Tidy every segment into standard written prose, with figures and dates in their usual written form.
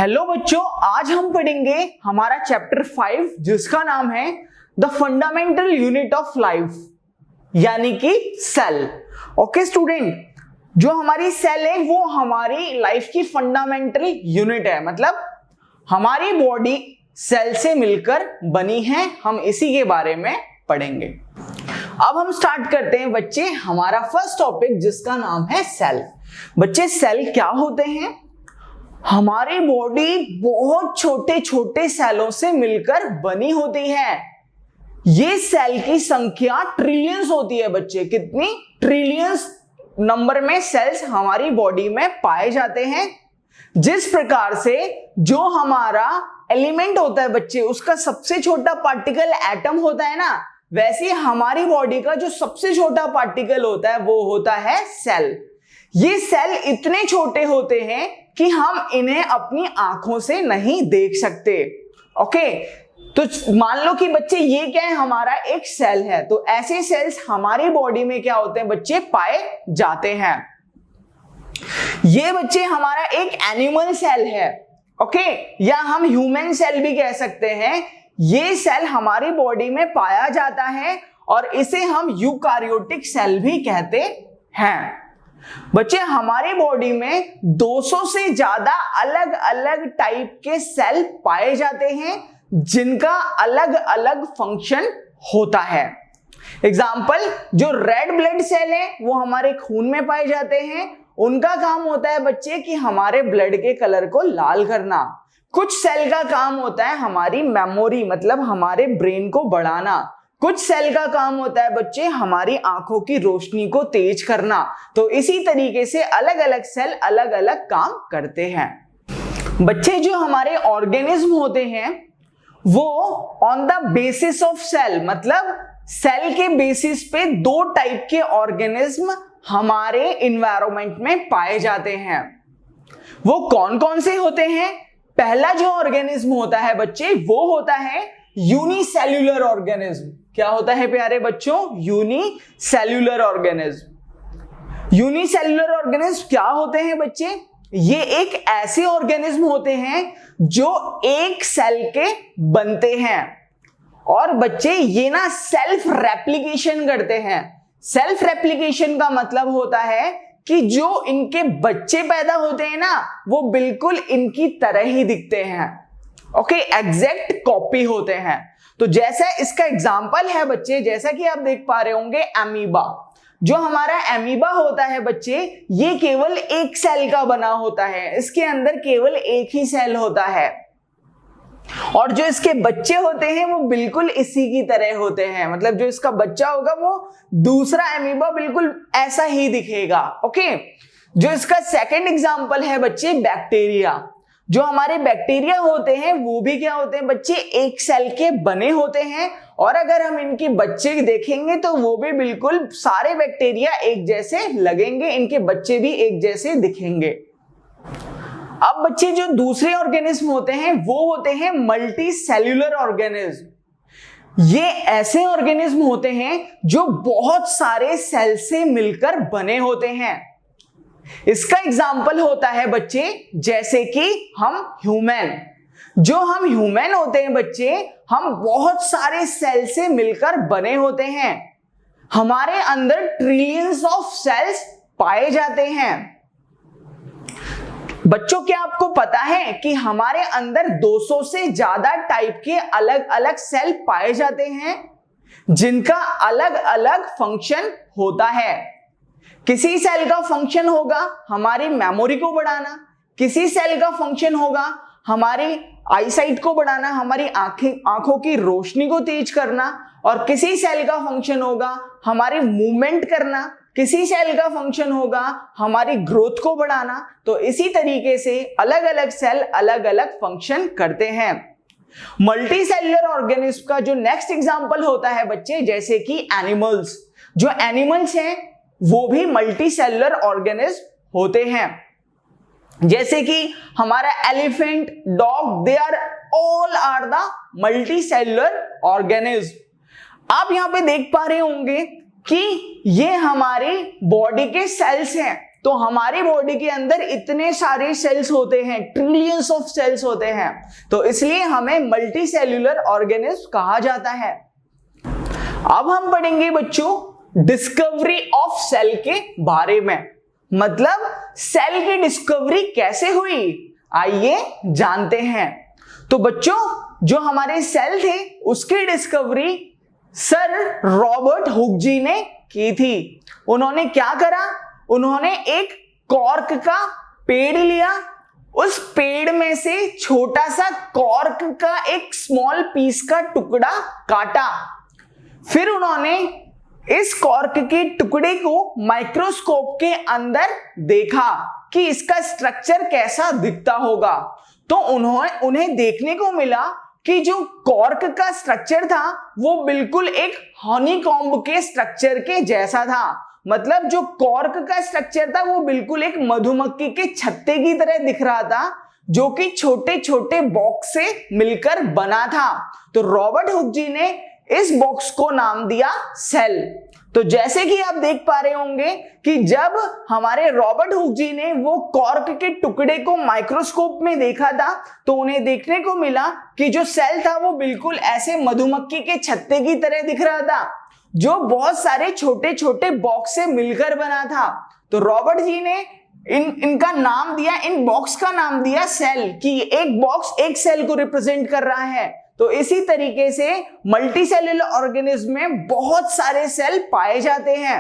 Hello बच्चों, आज हम पढ़ेंगे हमारा चैप्टर 5 जिसका नाम है the fundamental unit of life यानी कि सेल। ओके स्टूडेंट, जो हमारी सेल है वो हमारी लाइफ की फंडामेंटल यूनिट है। मतलब हमारी बॉडी सेल से मिलकर बनी है। हम इसी के बारे में पढ़ेंगे। अब हम स्टार्ट करते हैं बच्चे हमारा फर्स्ट टॉपिक जिसका नाम है सेल। बच्चे सेल क्या होते हैं? हमारी बॉडी बहुत छोटे छोटे सेलों से मिलकर बनी होती है। ये सेल की संख्या ट्रिलियंस होती है बच्चे। कितनी? ट्रिलियंस नंबर में सेल्स हमारी बॉडी में पाए जाते हैं। जिस प्रकार से जो हमारा एलिमेंट होता है बच्चे, उसका सबसे छोटा पार्टिकल एटम होता है ना, वैसे हमारी बॉडी का जो सबसे छोटा पार्टिकल होता है वो होता है सेल। ये सेल इतने छोटे होते हैं कि हम इन्हें अपनी आंखों से नहीं देख सकते। ओके, तो मान लो कि बच्चे ये क्या है, हमारा एक सेल है। तो ऐसे सेल्स हमारी बॉडी में क्या होते हैं बच्चे, पाए जाते हैं। ये बच्चे हमारा एक एनिमल सेल है। ओके, या हम ह्यूमन सेल भी कह सकते हैं। ये सेल हमारी बॉडी में पाया जाता है और इसे हम यूकारियोटिक सेल भी कहते हैं। बच्चे हमारी बॉडी में 200 से ज्यादा अलग अलग टाइप के सेल पाए जाते हैं जिनका अलग अलग फंक्शन होता है। एग्जाम्पल, जो रेड ब्लड सेल है वो हमारे खून में पाए जाते हैं। उनका काम होता है बच्चे कि हमारे ब्लड के कलर को लाल करना। कुछ सेल का काम होता है हमारी मेमोरी, मतलब हमारे ब्रेन को बढ़ाना। कुछ सेल का काम होता है बच्चे हमारी आंखों की रोशनी को तेज करना। तो इसी तरीके से अलग अलग सेल अलग अलग काम करते हैं। बच्चे जो हमारे ऑर्गेनिज्म होते हैं वो on the basis of cell, मतलब सेल के बेसिस पे दो टाइप के ऑर्गेनिज्म हमारे एनवायरनमेंट में पाए जाते हैं। वो कौन कौन से होते हैं? पहला जो ऑर्गेनिज्म होता है बच्चे वो होता है यूनिसेल्यूलर ऑर्गेनिज्म। क्या होता है प्यारे बच्चों? Unicellular organism. यूनिसेल्यूलर ऑर्गेनिज्म क्या होते हैं बच्चे? ये एक ऐसे ऑर्गेनिज्म होते हैं जो एक सेल के बनते हैं और बच्चे ये ना सेल्फ रेप्लिकेशन करते हैं। सेल्फ रेप्लिकेशन का मतलब होता है कि जो इनके बच्चे पैदा होते हैं ना वो बिल्कुल इनकी तरह ही दिखते हैं। ओके, एग्जैक्ट कॉपी होते हैं। तो जैसा इसका एग्जाम्पल है बच्चे, जैसा कि आप देख पा रहे होंगे अमीबा। जो हमारा अमीबा होता है बच्चे, ये केवल एक सेल का बना होता है। इसके अंदर केवल एक ही सेल होता है और जो इसके बच्चे होते हैं वो बिल्कुल इसी की तरह होते हैं। मतलब जो इसका बच्चा होगा वो दूसरा अमीबा बिल्कुल ऐसा ही दिखेगा। ओके, जो इसका सेकंड एग्जाम्पल है बच्चे बैक्टीरिया। जो हमारे बैक्टीरिया होते हैं वो भी क्या होते हैं बच्चे, एक सेल के बने होते हैं और अगर हम इनके बच्चे देखेंगे तो वो भी बिल्कुल सारे बैक्टीरिया एक जैसे लगेंगे, इनके बच्चे भी एक जैसे दिखेंगे। अब बच्चे जो दूसरे ऑर्गेनिज्म होते हैं वो होते हैं मल्टी सेल्यूलर ऑर्गेनिज्म। ये ऐसे ऑर्गेनिज्म होते हैं जो बहुत सारे सेल से मिलकर बने होते हैं। इसका एग्जाम्पल होता है बच्चे जैसे कि हम ह्यूमन। जो हम ह्यूमन होते हैं बच्चे, हम बहुत सारे सेल से मिलकर बने होते हैं। हमारे अंदर ट्रिलियंस ऑफ सेल्स पाए जाते हैं। बच्चों, क्या आपको पता है कि हमारे अंदर 200 से ज्यादा टाइप के अलग अलग सेल पाए जाते हैं जिनका अलग अलग फंक्शन होता है। किसी सेल का फंक्शन होगा हमारी मेमोरी को बढ़ाना, किसी सेल का फंक्शन होगा हमारी आईसाइट को बढ़ाना, हमारी आंखों की रोशनी को तेज करना, और किसी सेल का फंक्शन होगा हमारी मूवमेंट करना, किसी सेल का फंक्शन होगा हमारी ग्रोथ को बढ़ाना। तो इसी तरीके से अलग अलग सेल अलग अलग फंक्शन करते हैं। मल्टी सेल्युलर ऑर्गेनिज्म का जो नेक्स्ट एग्जांपल होता है बच्चे जैसे कि एनिमल्स। जो एनिमल्स हैं वो भी मल्टी सेल्युलर ऑर्गेनिज्म होते हैं। जैसे कि हमारा elephant, dog, they are all are the multi cellular organism. आप यहां पे देख पा रहे होंगे कि ये हमारी बॉडी के सेल्स हैं। तो हमारी बॉडी के अंदर इतने सारे सेल्स होते हैं, ट्रिलियंस ऑफ सेल्स होते हैं, तो इसलिए हमें मल्टी सेल्यूलर ऑर्गेनिज्म कहा जाता है। अब हम पढ़ेंगे बच्चों डिस्कवरी ऑफ सेल के बारे में, मतलब सेल की डिस्कवरी कैसे हुई, आइए जानते हैं। तो बच्चों जो हमारे सेल थे उसकी डिस्कवरी सर रॉबर्ट हुक जी ने की थी। उन्होंने क्या करा, उन्होंने एक कॉर्क का पेड़ लिया, उस पेड़ में से छोटा सा कॉर्क का एक स्मॉल पीस का टुकड़ा काटा, फिर उन्होंने इस कॉर्क के टुकड़े को माइक्रोस्कोप के अंदर देखा कि इसका स्ट्रक्चर कैसा दिखता होगा। तो उन्हें देखने को मिला कि जो कॉर्क का स्ट्रक्चर था वो बिल्कुल एक हनीकॉम्ब के स्ट्रक्चर के जैसा था। मतलब जो कॉर्क का स्ट्रक्चर था वो बिल्कुल एक मधुमक्खी के छत्ते की तरह दिख रहा था, जो कि छोटे छोटे बॉक्स से मिलकर बना था। तो रॉबर्ट हुक जी ने इस बॉक्स को नाम दिया सेल। तो जैसे कि आप देख पा रहे होंगे कि जब हमारे रॉबर्ट हुक जी ने वो कॉर्क के टुकड़े को माइक्रोस्कोप में देखा था तो उन्हें देखने को मिला कि जो सेल था वो बिल्कुल ऐसे मधुमक्खी के छत्ते की तरह दिख रहा था, जो बहुत सारे छोटे छोटे बॉक्स से मिलकर बना था। तो रॉबर्ट जी ने इनका नाम दिया, इन बॉक्स का नाम दिया सेल, कि एक बॉक्स एक सेल को रिप्रेजेंट कर रहा है। तो इसी तरीके से मल्टी सेल्यूलर ऑर्गेनिज्म में बहुत सारे सेल पाए जाते हैं।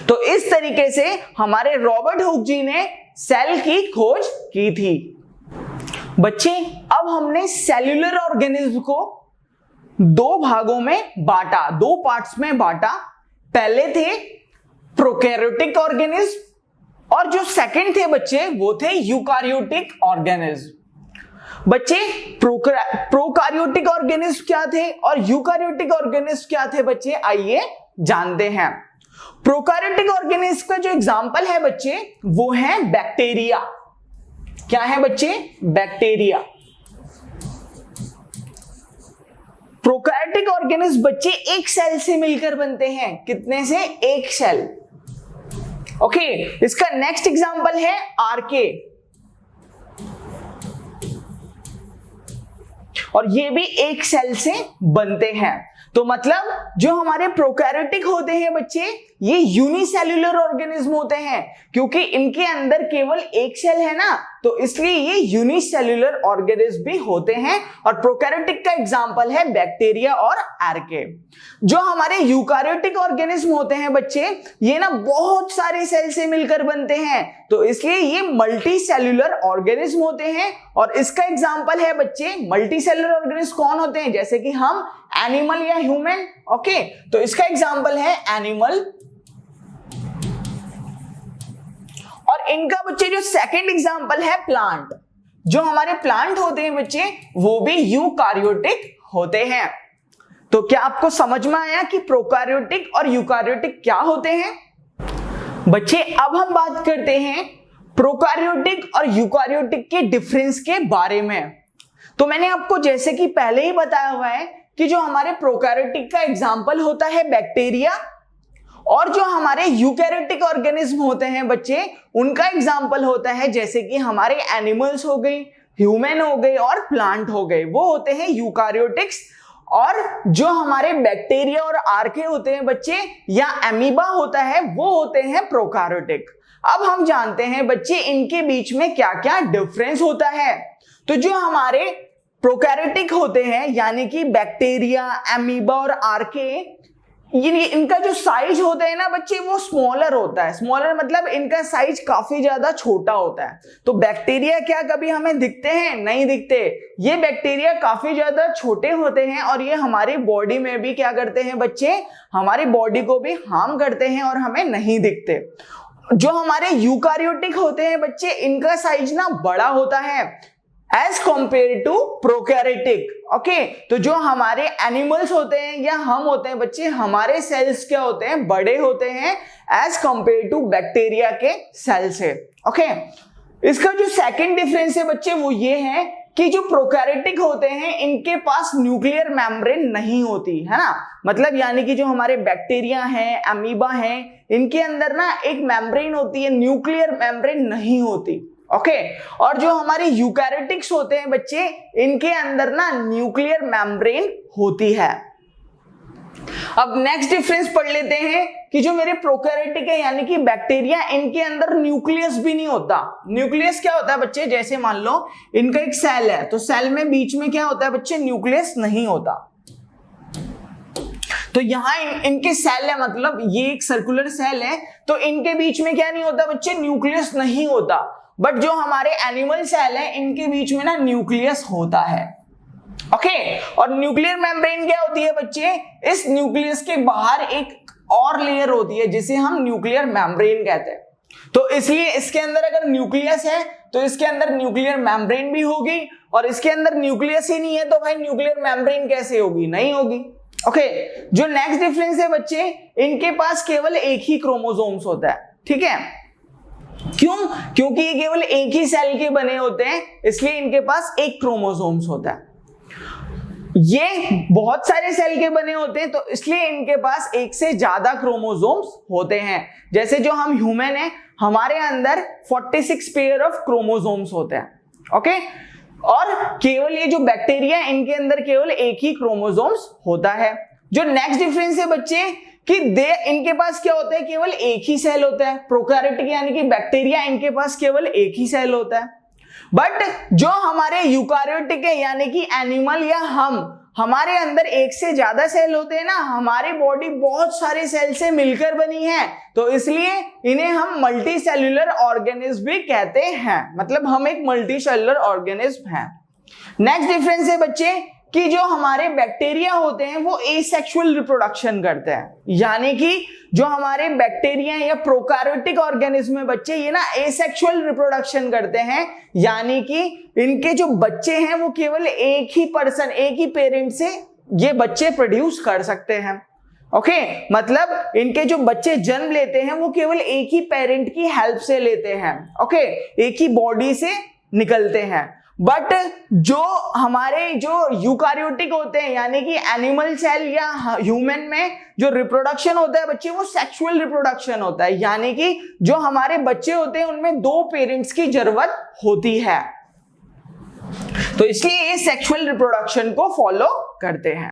तो इस तरीके से हमारे रॉबर्ट हुक जी ने सेल की खोज की थी। बच्चे अब हमने सेल्यूलर ऑर्गेनिज्म को दो भागों में बांटा, दो पार्ट्स में बांटा। पहले थे प्रोकैरियोटिक ऑर्गेनिज्म और जो सेकंड थे बच्चे वो थे यूकारियोटिक ऑर्गेनिज्म। बच्चे प्रोकैरियोटिक ऑर्गेनिज्म क्या थे और यूकारियोटिक ऑर्गेनिज्म क्या थे बच्चे, आइए जानते हैं। प्रोकैरियोटिक ऑर्गेनिज्म का जो एग्जांपल है बच्चे वो है बैक्टीरिया। क्या है बच्चे, बैक्टीरिया। प्रोकैरियोटिक ऑर्गेनिज्म बच्चे एक सेल से मिलकर बनते हैं, कितने से, एक सेल। ओके, इसका नेक्स्ट एग्जांपल है आर्के, और ये भी एक सेल से बनते हैं। तो मतलब जो हमारे प्रोकैरियोटिक होते हैं बच्चे ये यूनिसेल्यूलर ऑर्गेनिज्म होते हैं, क्योंकि इनके अंदर केवल एक सेल है ना, तो इसलिए ये यूनिसेल्यूलर ऑर्गेनिज्म भी होते हैं। और प्रोकैरियोटिक का एग्जांपल है बैक्टीरिया और आर्के। जो हमारे यूकारियोटिक ऑर्गेनिज्म होते हैं बच्चे ये ना बहुत सारे सेल से मिलकर बनते हैं, तो इसलिए ये मल्टी सेल्यूलर ऑर्गेनिज्म होते हैं। और इसका एग्जांपल है बच्चे मल्टी सेल्यूलर ऑर्गेनिज्म कौन होते हैं, जैसे कि हम एनिमल या ह्यूमन। ओके, तो इसका एग्जांपल है एनिमल। और इनका बच्चे जो सेकंड एग्जांपल है प्लांट। जो हमारे प्लांट होते हैं बच्चे वो भी यूकारियोटिक होते हैं। तो क्या आपको समझ में आया कि प्रोकैरियोटिक और यूकारियोटिक क्या होते हैं? बच्चे अब हम बात करते हैं प्रोकैरियोटिक और यूकारियोटिक के डिफरेंस के बारे में। तो मैंने आपको जैसे कि पहले ही बताया हुआ है कि जो हमारे प्रोकैरियोटिक का एग्जांपल होता है बैक्टीरिया, और जो हमारे यूकैरियोटिक ऑर्गेनिज्म होते हैं बच्चे उनका एग्जांपल होता है जैसे कि हमारे एनिमल्स हो गई, ह्यूमन हो गए और प्लांट हो गए, वो होते हैं यूकैरियोटिक्स। और जो हमारे बैक्टीरिया और आर्के होते हैं बच्चे या एमीबा होता है वो होते हैं प्रोकैरियोटिक। अब हम जानते हैं बच्चे इनके बीच में क्या क्या डिफरेंस होता है। तो जो हमारे प्रोकैरियोटिक होते हैं यानी कि बैक्टीरिया, एमीबा और आर्के, इनका जो साइज होता है ना बच्चे वो स्मॉलर होता है। स्मॉलर मतलब इनका साइज काफी ज्यादा छोटा होता है। तो बैक्टीरिया क्या कभी हमें दिखते हैं? नहीं दिखते। ये बैक्टीरिया काफी ज्यादा छोटे होते हैं और ये हमारी बॉडी में भी क्या करते हैं बच्चे, हमारी बॉडी को भी हार्म करते हैं और हमें नहीं दिखते। जो हमारे यूकैरियोटिक होते हैं बच्चे इनका साइज ना बड़ा होता है as compare to prokaryotic. Okay, तो जो हमारे एनिमल्स होते हैं या हम होते हैं बच्चे, हमारे सेल्स क्या होते हैं, बड़े होते हैं एज कंपेयर टू बैक्टीरिया के सेल से। ओके, इसका जो सेकंड डिफरेंस है बच्चे वो ये है कि जो प्रोकैरियोटिक होते हैं इनके पास न्यूक्लियर मेम्ब्रेन नहीं होती है ना, मतलब यानी कि जो हमारे बैक्टीरिया हैं, अमीबा हैं, इनके अंदर ना एक मेम्ब्रेन होती है, न्यूक्लियर मेम्ब्रेन नहीं होती। ओके और जो हमारे यूकैरियोटिक्स होते हैं बच्चे, इनके अंदर ना न्यूक्लियर मेम्ब्रेन होती है। अब नेक्स्ट डिफरेंस पढ़ लेते हैं कि जो मेरे प्रोकैरियोटिक है यानी कि बैक्टीरिया, इनके अंदर न्यूक्लियस भी नहीं होता। न्यूक्लियस क्या होता है बच्चे, जैसे मान लो इनका एक सेल है, तो सेल में बीच में क्या होता है बच्चे, न्यूक्लियस नहीं होता। तो यहां इनके सेल है, मतलब ये एक सर्कुलर सेल है, तो इनके बीच में क्या नहीं होता बच्चे, न्यूक्लियस नहीं होता। बट जो हमारे एनिमल सेल है इनके बीच में ना न्यूक्लियस होता है। ओके और न्यूक्लियर मेम्ब्रेन क्या होती है बच्चे, इस न्यूक्लियस के बाहर एक और लेयर होती है जिसे हम न्यूक्लियर मेम्ब्रेन कहते हैं। तो इसलिए इसके अंदर अगर न्यूक्लियस है तो इसके अंदर न्यूक्लियर मेम्ब्रेन भी होगी, और इसके अंदर न्यूक्लियस ही नहीं है तो भाई न्यूक्लियर मेम्ब्रेन कैसे होगी, नहीं होगी। ओके जो नेक्स्ट डिफरेंस है बच्चे, इनके पास केवल एक ही क्रोमोसोम्स होता है। ठीक है, क्यों, क्योंकि ये केवल एक ही सेल के बने होते हैं, इसलिए इनके पास एक क्रोमोसोम्स होता है। ये बहुत सारे सेल के बने होते हैं तो इसलिए इनके पास एक से ज्यादा क्रोमोसोम्स होते हैं। जैसे जो हम ह्यूमन हैं, हमारे अंदर 46 पेयर ऑफ क्रोमोसोम्स होते हैं। ओके और केवल ये जो बैक्टीरिया, इनके अंदर केवल एक ही क्रोमोसोम्स होता है। जो नेक्स्ट डिफरेंस है बच्चे कि इनके पास क्या होता है, केवल एक ही सेल होता है। प्रोकैरियोटिक यानी कि बैक्टीरिया, इनके पास केवल एक ही सेल होता है। बट जो हमारे यूकैरियोटिक है यानी कि एनिमल या हमारे अंदर एक से ज्यादा सेल होते हैं ना। हमारी बॉडी बहुत सारे सेल से मिलकर बनी है, तो इसलिए इन्हें हम मल्टी सेल्यूलर ऑर्गेनिज्म भी कहते हैं, मतलब हम एक मल्टी सेल्यूलर ऑर्गेनिज्म हैं। नेक्स्ट डिफरेंस है बच्चे कि जो हमारे बैक्टीरिया होते हैं वो एसेक्सुअल रिप्रोडक्शन करते हैं, यानी कि जो हमारे बैक्टीरिया या प्रोकैरियोटिक ऑर्गेनिज्म है बच्चे, ये ना एसेक्सुअल रिप्रोडक्शन करते हैं, यानी कि इनके जो बच्चे हैं वो केवल एक ही पर्सन, एक ही पेरेंट से ये बच्चे प्रोड्यूस कर सकते हैं। ओके मतलब इनके जो बच्चे जन्म लेते हैं वो केवल एक ही पेरेंट की हेल्प से लेते हैं। ओके एक ही बॉडी से निकलते हैं। बट जो हमारे जो यूकैरियोटिक होते हैं यानी कि एनिमल सेल या ह्यूमन में जो रिप्रोडक्शन होता है बच्चे, वो सेक्सुअल रिप्रोडक्शन होता है, यानी कि जो हमारे बच्चे होते हैं उनमें 2 पेरेंट्स की जरूरत होती है, तो इसलिए ये सेक्सुअल रिप्रोडक्शन को फॉलो करते हैं।